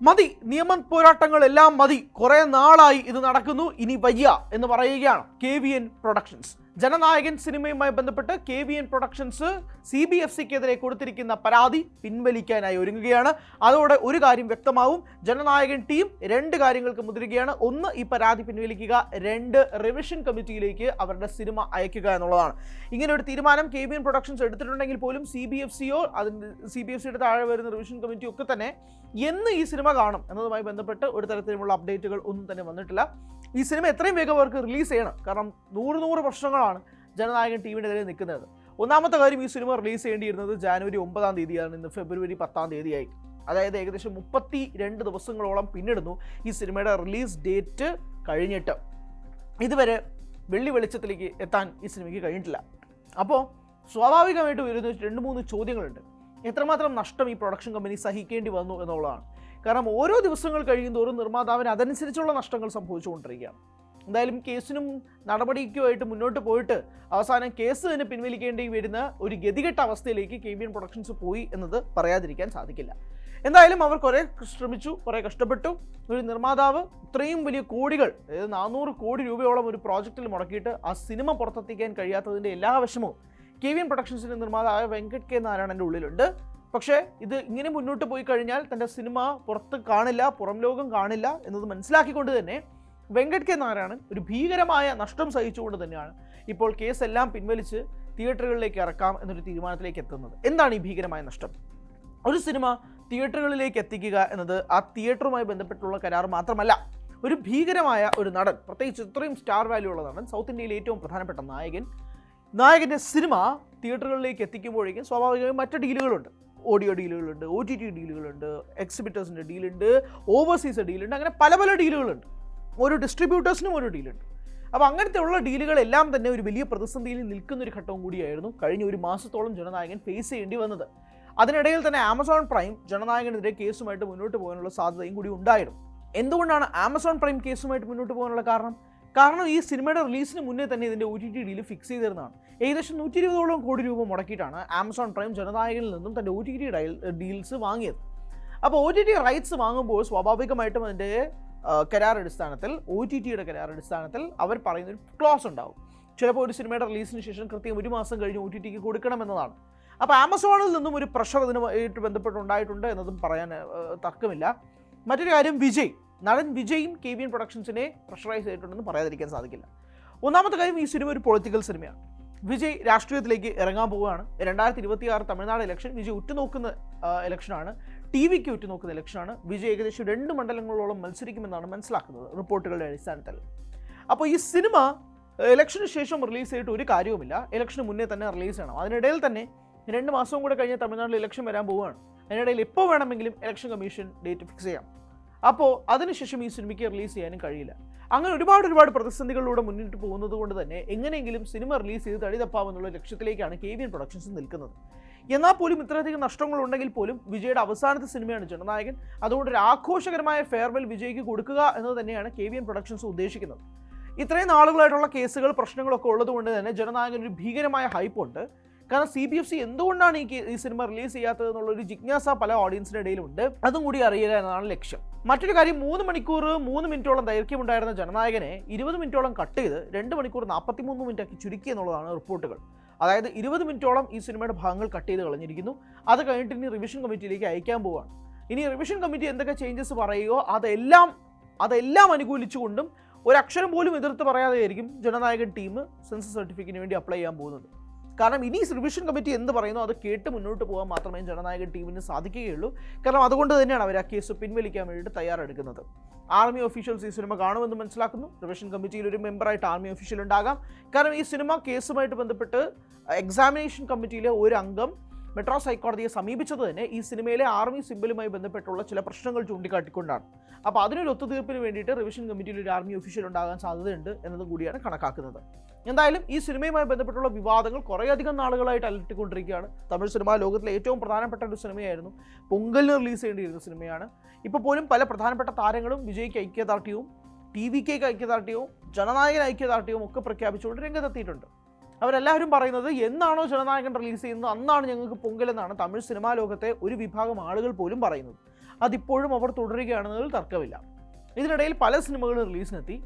മതി, നിയമ പോരാട്ടങ്ങളെല്ലാം മതി, കുറെ നാളായി ഇത് നടക്കുന്നു, ഇനി വയ്യ എന്ന് പറയുകയാണ് KVN പ്രൊഡക്ഷൻസ്. ജനനായകൻ സിനിമയുമായി ബന്ധപ്പെട്ട് KVN പ്രൊഡക്ഷൻസ് CBFCക്കെതിരെ കൊടുത്തിരിക്കുന്ന പരാതി പിൻവലിക്കാനായി ഒരുങ്ങുകയാണ്. അതോടെ ഒരു കാര്യം വ്യക്തമാവും, ജനനായകൻ ടീം രണ്ട് കാര്യങ്ങൾക്ക് മുതിരുകയാണ്. ഒന്ന്, ഈ പരാതി പിൻവലിക്കുക. രണ്ട്, റിവിഷൻ കമ്മിറ്റിയിലേക്ക് അവരുടെ സിനിമ അയക്കുക എന്നുള്ളതാണ്. ഇങ്ങനെ ഒരു തീരുമാനം KVN പ്രൊഡക്ഷൻസ് എടുത്തിട്ടുണ്ടെങ്കിൽ പോലും CBFCയോ അതിൻ്റെ CBFCയുടെ താഴെ വരുന്ന റിവിഷൻ കമ്മിറ്റിയോ ഒക്കെ തന്നെ എന്ന് ഈ സിനിമ കാണും എന്നതുമായി ബന്ധപ്പെട്ട് ഒരു തരത്തിലുമുള്ള അപ്ഡേറ്റുകൾ ഒന്നും തന്നെ വന്നിട്ടില്ല. ഈ സിനിമ എത്രയും വേഗം അവർക്ക് റിലീസ് ചെയ്യണം. കാരണം 100 വർഷങ്ങളാണ് ജനനായകൻ ടീമിനെതിരെ നിൽക്കുന്നത്. ഒന്നാമത്തെ കാര്യം, ഈ സിനിമ റിലീസ് ചെയ്യേണ്ടിയിരുന്നത് ജാനുവരി 9-ാം തീയതിയാണ്. ഇന്ന് ഫെബ്രുവരി 10-ാം തീയതിയായി. അതായത് ഏകദേശം 32 ദിവസങ്ങളോളം പിന്നിടുന്നു ഈ സിനിമയുടെ റിലീസ് ഡേറ്റ് കഴിഞ്ഞിട്ട്. ഇതുവരെ വെള്ളി വെളിച്ചത്തിലേക്ക് എത്താൻ ഈ സിനിമയ്ക്ക് കഴിഞ്ഞിട്ടില്ല. അപ്പോൾ സ്വാഭാവികമായിട്ട് വരുന്ന 2-3 ചോദ്യങ്ങളുണ്ട്. എത്രമാത്രം നഷ്ടം ഈ പ്രൊഡക്ഷൻ കമ്പനി സഹിക്കേണ്ടി വന്നു എന്നുള്ളതാണ്. കാരണം ഓരോ ദിവസങ്ങൾ കഴിയുന്തോറും നിർമ്മാതാവിന് അതനുസരിച്ചുള്ള നഷ്ടങ്ങൾ സംഭവിച്ചുകൊണ്ടിരിക്കുകയാണ്. എന്തായാലും കേസിനും നടപടിക്കുമായിട്ട് മുന്നോട്ട് പോയിട്ട് അവസാനം കേസ് തന്നെ പിൻവലിക്കേണ്ടി വരുന്ന ഒരു ഗതികെട്ട അവസ്ഥയിലേക്ക് KVN പ്രൊഡക്ഷൻസ് പോയി എന്നത് പറയാതിരിക്കാൻ സാധിക്കില്ല. എന്തായാലും അവർ കുറേ ശ്രമിച്ചു, കുറേ കഷ്ടപ്പെട്ടു. ഒരു നിർമ്മാതാവ് ഇത്രയും വലിയ കോടികൾ, അതായത് 400 കോടി രൂപയോളം ഒരു പ്രോജക്റ്റിൽ മുടക്കിയിട്ട് ആ സിനിമ പുറത്തെത്തിക്കാൻ കഴിയാത്തതിൻ്റെ എല്ലാ വശവും KVN പ്രൊഡക്ഷൻസിൻ്റെ നിർമ്മാതാവ് വെങ്കട്ട് കെ നാരായണൻ്റെ ഉള്ളിലുണ്ട്. പക്ഷേ ഇത് ഇങ്ങനെ മുന്നോട്ട് പോയി കഴിഞ്ഞാൽ തൻ്റെ സിനിമ പുറത്ത് കാണില്ല, പുറം ലോകം കാണില്ല എന്നത് മനസ്സിലാക്കിക്കൊണ്ട് തന്നെ വെങ്കട്ട് കെ നാരായണൻ ഒരു ഭീകരമായ നഷ്ടം സഹിച്ചുകൊണ്ട് തന്നെയാണ് ഇപ്പോൾ കേസെല്ലാം പിൻവലിച്ച് തിയേറ്ററുകളിലേക്ക് ഇറക്കാം എന്നൊരു തീരുമാനത്തിലേക്ക് എത്തുന്നത്. എന്താണ് ഈ ഭീകരമായ നഷ്ടം? ഒരു സിനിമ തിയേറ്ററുകളിലേക്ക് എത്തിക്കുക എന്നത് ആ തിയേറ്ററുമായി ബന്ധപ്പെട്ടുള്ള കരാർ മാത്രമല്ല. ഒരു ഭീകരമായ ഒരു നടൻ, പ്രത്യേകിച്ച് ഇത്രയും സ്റ്റാർ വാല്യൂ ഉള്ള നടൻ, സൗത്ത് ഇന്ത്യയിലെ ഏറ്റവും പ്രധാനപ്പെട്ട നായകൻ്റെ സിനിമ തിയേറ്ററുകളിലേക്ക് എത്തിക്കുമ്പോഴേക്കും സ്വാഭാവികമായും മറ്റ് ഡീലുകളുണ്ട്. ഓഡിയോ ഡീലുകളുണ്ട്, OTT ഡീലുകളുണ്ട്, എക്സിബിറ്റേഴ്സിൻ്റെ ഡീലുണ്ട്, ഓവർസീസ് ഡീലുണ്ട്, അങ്ങനെ പല ഡീലുകളുണ്ട്. ഓരോ ഡിസ്ട്രിബ്യൂട്ടേഴ്സിനും ഓരോ ഡീലുണ്ട്. അപ്പോൾ അങ്ങനത്തെ ഉള്ള ഡീലുകളെല്ലാം തന്നെ ഒരു വലിയ പ്രതിസന്ധിയിൽ നിൽക്കുന്നൊരു ഘട്ടവും കൂടിയായിരുന്നു കഴിഞ്ഞ ഒരു മാസത്തോളം ജനനായകൻ ഫേസ് ചെയ്യേണ്ടി വന്നത്. അതിനിടയിൽ തന്നെ ആമസോൺ പ്രൈം ജനനായകനെതിരെ കേസുമായിട്ട് മുന്നോട്ട് പോകാനുള്ള സാധ്യതയും കൂടി ഉണ്ടായിരുന്നു. എന്തുകൊണ്ടാണ് ആമസോൺ പ്രൈം കേസുമായിട്ട് മുന്നോട്ട് പോകാനുള്ള കാരണം ഈ സിനിമയുടെ റിലീസിന് മുന്നേ തന്നെ ഇതിൻ്റെ OTT ഡീൽ ഫിക്സ് ചെയ്തിരുന്നതാണ്. ഏകദേശം 120 കോടി രൂപ മുടക്കിയിട്ടാണ് ആമസോൺ പ്രൈം ജനനായകനിൽ നിന്നും തൻ്റെ OTT ഡീൽസ് വാങ്ങിയത്. അപ്പോൾ OTT റൈറ്റ്സ് വാങ്ങുമ്പോൾ സ്വാഭാവികമായിട്ടും അതിൻ്റെ കരാറടിസ്ഥാനത്തിൽ, OTTയുടെ കരാറടിസ്ഥാനത്തിൽ അവർ പറയുന്നൊരു ക്ലോസ് ഉണ്ടാവും. ചിലപ്പോൾ ഒരു സിനിമയുടെ റിലീസിന് ശേഷം കൃത്യം 1 മാസം കഴിഞ്ഞ് OTTക്ക് കൊടുക്കണമെന്നതാണ്. അപ്പോൾ ആമസോണിൽ നിന്നും ഒരു പ്രഷർ ഇതിനുമായിട്ട് ബന്ധപ്പെട്ടുണ്ടായിട്ടുണ്ട് എന്നതും പറയാൻ തർക്കമില്ല. മറ്റൊരു കാര്യം, നടൻ വിജയും KVN പ്രൊഡക്ഷൻസിനെ പ്രഷറൈസ് ചെയ്തിട്ടുണ്ടെന്ന് പറയാതിരിക്കാൻ സാധിക്കില്ല. ഒന്നാമത്തെ കാര്യം, ഈ സിനിമ ഒരു പൊളിറ്റിക്കൽ സിനിമയാണ്. വിജയ് രാഷ്ട്രീയത്തിലേക്ക് ഇറങ്ങാൻ പോവുകയാണ്. 2026 തമിഴ്നാട് ഇലക്ഷൻ വിജയ് ഉറ്റുനോക്കുന്ന ഇലക്ഷനാണ്, TVക്ക് ഉറ്റുനോക്കുന്ന ഇലക്ഷനാണ്. വിജയ് ഏകദേശം 2 മണ്ഡലങ്ങളോളം മത്സരിക്കുമെന്നാണ് മനസ്സിലാക്കുന്നത് റിപ്പോർട്ടുകളുടെ അടിസ്ഥാനത്തിൽ. അപ്പോൾ ഈ സിനിമ ഇലക്ഷന് ശേഷം റിലീസ് ചെയ്തിട്ട് ഒരു കാര്യവുമില്ല. ഇലക്ഷന് മുന്നേ തന്നെ റിലീസ് ചെയ്യണം. അതിനിടയിൽ തന്നെ 2 മാസവും കൂടെ കഴിഞ്ഞ് തമിഴ്നാട്ടിൽ ഇലക്ഷൻ വരാൻ പോവുകയാണ്. അതിനിടയിൽ എപ്പോൾ വേണമെങ്കിലും ഇലക്ഷൻ കമ്മീഷൻ ഡേറ്റ് ഫിക്സ് ചെയ്യാം. അപ്പോൾ അതിനുശേഷം ഈ സിനിമയ്ക്ക് റിലീസ് ചെയ്യാനും കഴിയില്ല. അങ്ങനെ ഒരുപാട് പ്രതിസന്ധികളിലൂടെ മുന്നിട്ട് പോകുന്നത് കൊണ്ട് തന്നെ എങ്ങനെയെങ്കിലും സിനിമ റിലീസ് ചെയ്ത് തടി തപ്പാമെന്നുള്ള ലക്ഷ്യത്തിലേക്കാണ് KVN പ്രൊഡക്ഷൻസ് നിൽക്കുന്നത്. എന്നാൽ പോലും ഇത്രയധികം നഷ്ടങ്ങളുണ്ടെങ്കിൽ പോലും വിജയുടെ അവസാനത്തെ സിനിമയാണ് ജനനായകൻ. അതുകൊണ്ട് ഒരു ആഘോഷകരമായ ഫെയർവെൽ വിജയ്ക്ക് കൊടുക്കുക എന്നത് തന്നെയാണ് KVN പ്രൊഡക്ഷൻസ് ഉദ്ദേശിക്കുന്നത്. ഇത്രയും നാളുകളായിട്ടുള്ള കേസുകൾ, പ്രശ്നങ്ങളൊക്കെ ഉള്ളതുകൊണ്ട് തന്നെ ജനനായകൻ ഒരു ഭീകരമായ ഹൈപ്പുണ്ട്. കാരണം CBFC എന്തുകൊണ്ടാണ് ഈ സിനിമ റിലീസ് ചെയ്യാത്തത് എന്നുള്ളൊരു ജിജ്ഞാസ പല ഓഡിയൻസിൻ്റെ ഇടയിലുണ്ട്. അതും കൂടി അറിയുക എന്നതാണ് ലക്ഷ്യം. മറ്റൊരു കാര്യം, 3 മണിക്കൂർ 3 മിനിറ്റോളം ദൈർഘ്യമുണ്ടായിരുന്ന ജനനായകനെ 20 മിനിറ്റോളം കട്ട് ചെയ്ത് 2 മണിക്കൂർ 43 മിനിറ്റാക്കി ചുരുക്കി എന്നുള്ളതാണ് റിപ്പോർട്ടുകൾ. അതായത് 20 മിനിറ്റോളം ഈ സിനിമയുടെ ഭാഗങ്ങൾ കട്ട് ചെയ്ത് കളഞ്ഞിരിക്കുന്നു. അത് കഴിഞ്ഞിട്ട് ഇനി റിവിഷൻ കമ്മിറ്റിയിലേക്ക് അയക്കാൻ പോവുകയാണ്. ഇനി റിവിഷൻ കമ്മിറ്റി എന്തൊക്കെ ചേഞ്ചസ് പറയുകയോ അതെല്ലാം അനുകൂലിച്ചുകൊണ്ടും ഒരക്ഷരം പോലും എതിർത്ത് പറയാതെയായിരിക്കും ജനനായകൻ ടീം സെൻസസ് സർട്ടിഫിക്കറ്റിന് വേണ്ടി അപ്ലൈ ചെയ്യാൻ പോകുന്നത്. കാരണം ഇനി റിവിഷൻ കമ്മിറ്റി എന്ത് പറയുന്നു അത് കേട്ട് മുന്നോട്ട് പോകാൻ മാത്രമേ ജനനായകൻ ടീമിന് സാധിക്കുകയുള്ളൂ. കാരണം അതുകൊണ്ട് തന്നെയാണ് അവർ ആ കേസ് പിൻവലിക്കാൻ വേണ്ടിയിട്ട് തയ്യാറെടുക്കുന്നത്. ആർമി ഒഫീഷ്യൽസ് ഈ സിനിമ കാണുമെന്ന് മനസ്സിലാക്കുന്നു. റിവിഷൻ കമ്മിറ്റിയിൽ ഒരു മെമ്പറായിട്ട് ആർമി ഒഫീഷ്യൽ ഉണ്ടാകാം. കാരണം ഈ സിനിമ കേസുമായിട്ട് ബന്ധപ്പെട്ട് എക്സാമിനേഷൻ കമ്മിറ്റിയിലെ ഒരു അംഗം മെട്രോസ് ഹൈക്കോടതിയെ സമീപിച്ചത് തന്നെ ഈ സിനിമയിലെ ആർമി സിംബലുമായി ബന്ധപ്പെട്ടുള്ള ചില പ്രശ്നങ്ങൾ ചൂണ്ടിക്കാട്ടിക്കൊണ്ടാണ്. അപ്പോൾ അതിനൊരു ഒത്തുതീർപ്പിന് വേണ്ടിയിട്ട് റിവിഷൻ കമ്മിറ്റിയിൽ ഒരു ആർമി ഒഫീഷ്യൽ ഉണ്ടാകാൻ സാധ്യതയുണ്ട് എന്നതും കൂടിയാണ് കണക്കാക്കുന്നത്. എന്തായാലും ഈ സിനിമയുമായി ബന്ധപ്പെട്ടുള്ള വിവാദങ്ങൾ കുറേയധികം നാളുകളായിട്ട് അലട്ടിക്കൊണ്ടിരിക്കുകയാണ്. തമിഴ് സിനിമ ലോകത്തിലെ ഏറ്റവും പ്രധാനപ്പെട്ട ഒരു സിനിമയായിരുന്നു. പൊങ്കലിന് റിലീസ് ചെയ്യേണ്ടിയിരുന്ന സിനിമയാണ്. ഇപ്പോൾ പോലും പല പ്രധാനപ്പെട്ട താരങ്ങളും വിജയ്ക്ക് ഐക്യദാർഢ്യവും TVക്ക് ഐക്യദാർഢ്യവും ജനനായകൻ ഐക്യദാർഢ്യവും ഒക്കെ പ്രഖ്യാപിച്ചുകൊണ്ട് രംഗത്തെത്തിയിട്ടുണ്ട്. അവരെല്ലാവരും പറയുന്നത് എന്നാണോ ജനനായകൻ റിലീസ് ചെയ്യുന്നത് അന്നാണ് ഞങ്ങൾക്ക് പൊങ്കൽ എന്നാണ് തമിഴ് സിനിമാ ലോകത്തെ ഒരു വിഭാഗം ആളുകൾ പോലും പറയുന്നത്. അതിപ്പോഴും അവർ തുടരുകയാണെന്നതിൽ തർക്കമില്ല. ഇതിനിടയിൽ പല സിനിമകളും റിലീസിനെത്തി.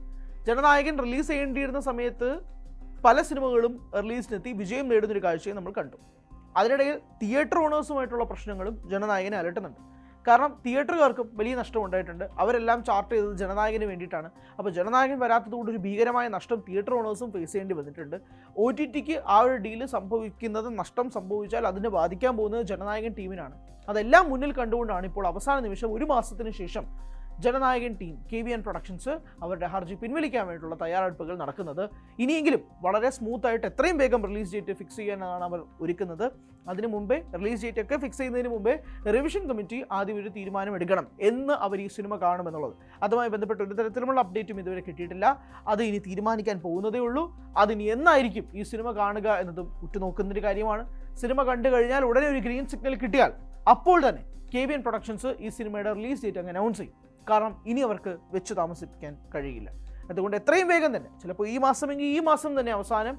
ജനനായകൻ റിലീസ് ചെയ്യേണ്ടിയിരുന്ന സമയത്ത് പല സിനിമകളും റിലീസിനെത്തി വിജയം നേടുന്നൊരു കാഴ്ചയും നമ്മൾ കണ്ടു. അതിനിടയിൽ തിയേറ്റർ ഓണേഴ്സുമായിട്ടുള്ള പ്രശ്നങ്ങളും ജനനായകനെ അലട്ടുന്നുണ്ട്. കാരണം തിയേറ്ററുകാർക്കും വലിയ നഷ്ടം ഉണ്ടായിട്ടുണ്ട്. അവരെല്ലാം ചാർട്ട് ചെയ്തത് ജനനായകന് വേണ്ടിയിട്ടാണ്. അപ്പോൾ ജനനായകൻ വരാത്തതുകൊണ്ട് ഒരു ഭീകരമായ നഷ്ടം തിയേറ്റർ ഓണേഴ്സും ഫേസ് ചെയ്യേണ്ടി വന്നിട്ടുണ്ട്. OTTക്ക് ആ ഒരു ഡീല് സംഭവിക്കുന്നത്, നഷ്ടം സംഭവിച്ചാൽ അതിനെ ബാധിക്കാൻ പോകുന്നത് ജനനായകൻ ടീമിനാണ്. അതെല്ലാം മുന്നിൽ കണ്ടുകൊണ്ടാണ് ഇപ്പോൾ അവസാന നിമിഷം 1 മാസത്തിന് ശേഷം ജനനായകൻ ടീം KVN പ്രൊഡക്ഷൻസ് അവരുടെ ഹർജി പിൻവലിക്കാൻ വേണ്ടിയിട്ടുള്ള തയ്യാറെടുപ്പുകൾ നടക്കുന്നത്. ഇനിയെങ്കിലും വളരെ സ്മൂത്തായിട്ട് എത്രയും വേഗം റിലീസ് ഡേറ്റ് ഫിക്സ് ചെയ്യാനാണ് അവർ ഒരുക്കുന്നത്. അതിനു മുമ്പേ റിലീസ് ഡേറ്റ് ഒക്കെ ഫിക്സ് ചെയ്യുന്നതിന് മുമ്പേ റിവിഷൻ കമ്മിറ്റി ആദ്യം ഒരു തീരുമാനം എടുക്കണം എന്ന് അവർ ഈ സിനിമ കാണുമെന്നുള്ളത്. അതുമായി ബന്ധപ്പെട്ട് ഒരു തരത്തിലുമുള്ള അപ്ഡേറ്റും ഇതുവരെ കിട്ടിയിട്ടില്ല. അത് ഇനി തീരുമാനിക്കാൻ പോകുന്നതേ ഉള്ളൂ. അതിനി എന്നായിരിക്കും ഈ സിനിമ കാണുക എന്നതും ഉറ്റുനോക്കുന്നൊരു കാര്യമാണ്. സിനിമ കണ്ടു കഴിഞ്ഞാൽ ഉടനെ ഒരു ഗ്രീൻ സിഗ്നൽ കിട്ടിയാൽ അപ്പോൾ തന്നെ KVN പ്രൊഡക്ഷൻസ് ഈ സിനിമയുടെ റിലീസ് ഡേറ്റ് അങ്ങ് അനൗൺസ് ചെയ്യും. കാരണം ഇനി അവർക്ക് വെച്ച് താമസിപ്പിക്കാൻ കഴിയില്ല. അതുകൊണ്ട് എത്രയും വേഗം തന്നെ, ചിലപ്പോൾ ഈ മാസമെങ്കിൽ ഈ മാസം തന്നെ അവസാനം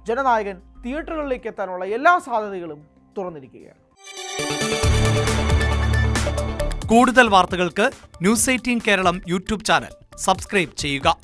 ജനനായകൻ തിയേറ്ററുകളിലേക്ക് എത്താനുള്ള എല്ലാ സാധ്യതകളും തുറന്നിരിക്കുകയാണ്. കൂടുതൽ വാർത്തകൾക്ക് News 18 Keralam YouTube channel subscribe ചെയ്യുക.